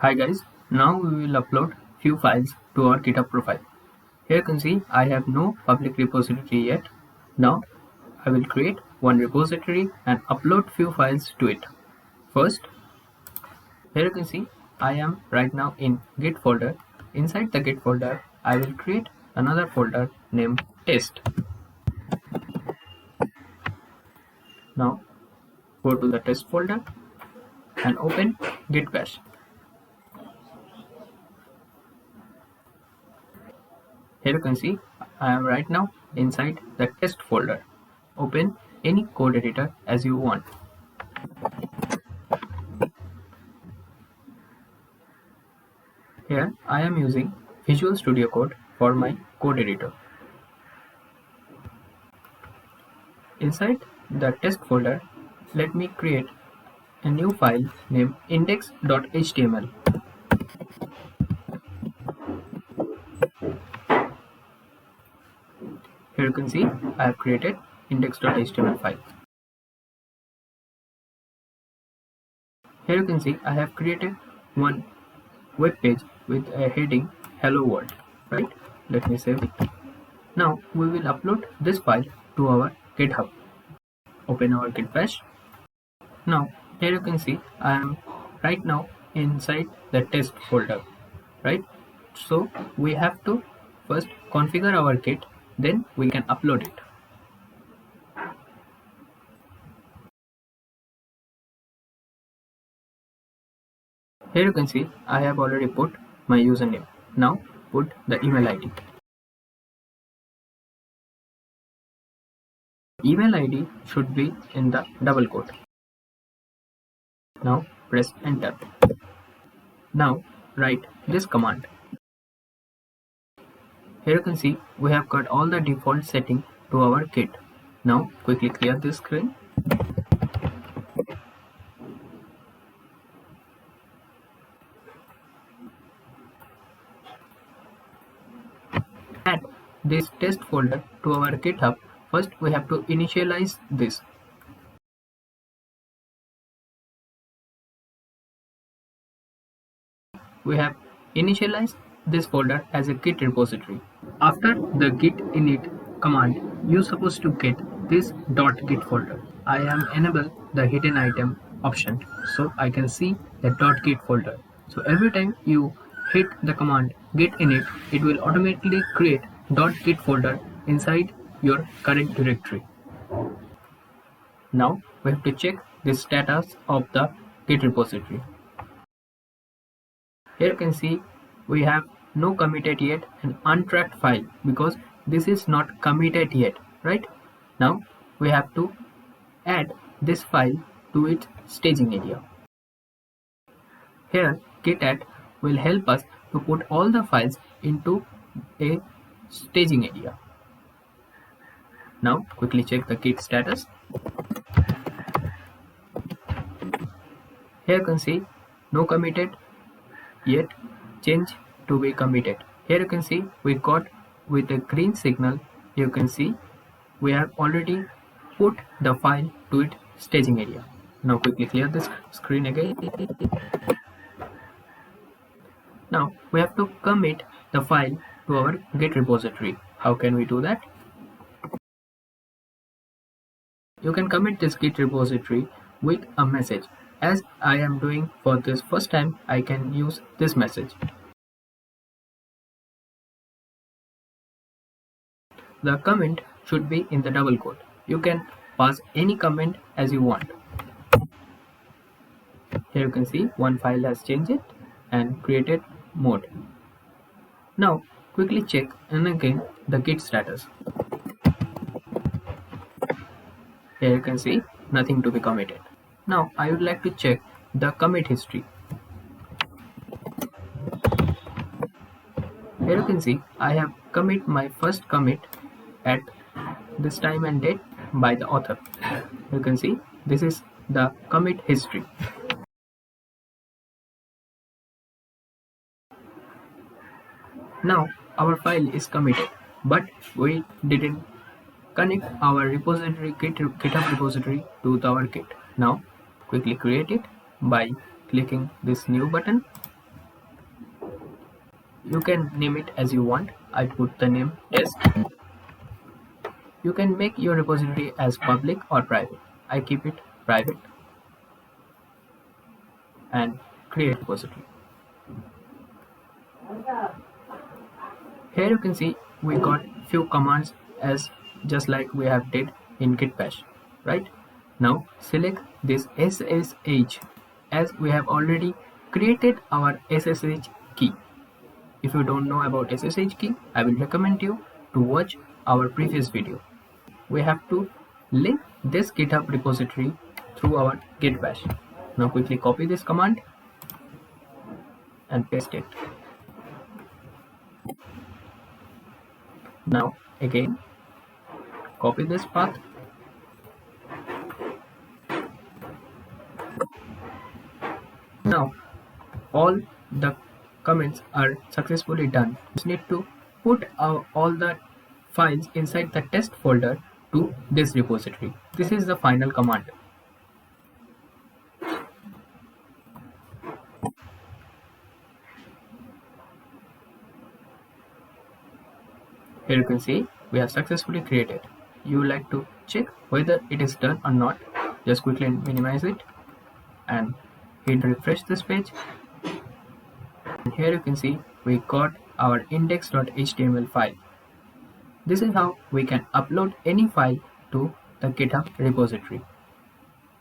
Hi guys, now we will upload few files to our GitHub profile. Here you can see I have no public repository yet. Now I will create one repository and upload few files to it. First, here you can see I am right now in Git folder. Inside the Git folder, I will create another folder named test. Now go to the test folder and open Git bash. Here you can see I am right now inside the test folder. Open any code editor as you want. Here I am using Visual Studio Code for my code editor. Inside the test folder, let me create a new file named index.html. Here you can see I have created index.html file. Here you can see I have created one web page with a heading Hello World. Right? Let me save it. Now we will upload this file to our GitHub. Open our Git bash. Now here you can see I am right now inside the test folder. Right? So we have to first configure our Git, then we can upload it. Here you can see I have already put my username. Now put the email ID. Email ID should be in the double quote. Now press enter. Now write this command. Here you can see we have got all the default setting to our Git. Now quickly clear this screen. Add this test folder to our GitHub. First we have to initialize this. We have initialized this folder as a Git repository. After the git init command, you supposed to get this .git folder. I am enable the hidden item option so I can see the .git folder. So every time you hit the command git init, it will automatically create .git folder inside your current directory. Now we have to check the status of the Git repository. Here you can see we have no committed yet and untracked file because this is not committed yet, right? Now we have to add this file to its staging area. Here git add will help us to put all the files into a staging area. Now quickly check the git status. Here you can see no committed yet, change to be committed. Here you can see we got with a green signal. You can see we have already put the file to its staging area. Now quickly clear this screen again. Now we have to commit the file to our Git repository. How can we do that? You can commit this Git repository with a message. As I am doing for this first time, I can use this message. The comment should be in the double quote. You can pass any comment as you want. Here you can see one file has changed it and created mode. Now quickly check and again the git status. Here you can see nothing to be committed. Now I would like to check the commit history. Here you can see I have commit my first commit at this time and date by the author. You can see this is the commit history. Now our file is committed, but we didn't connect our repository GitHub repository to our Git. Now quickly create it by clicking this new button. You can name it as you want. I put the name test. You can make your repository as public or private. I keep it private and create repository. Here you can see we got few commands as just like we have did in git bash, right? Now select this SSH as we have already created our SSH key. If you don't know about SSH key, I will recommend you to watch our previous video. We have to link this GitHub repository through our git bash. Now quickly copy this command and paste it. Now again copy this path. Now all the comments are successfully done. You just need to put all the files inside the test folder to this repository. This is the final command. Here you can see we have successfully created. You would like to check whether it is done or not. Just quickly minimize it and hit refresh this page. And here you can see we got our index.html file. This is how we can upload any file to the GitHub repository.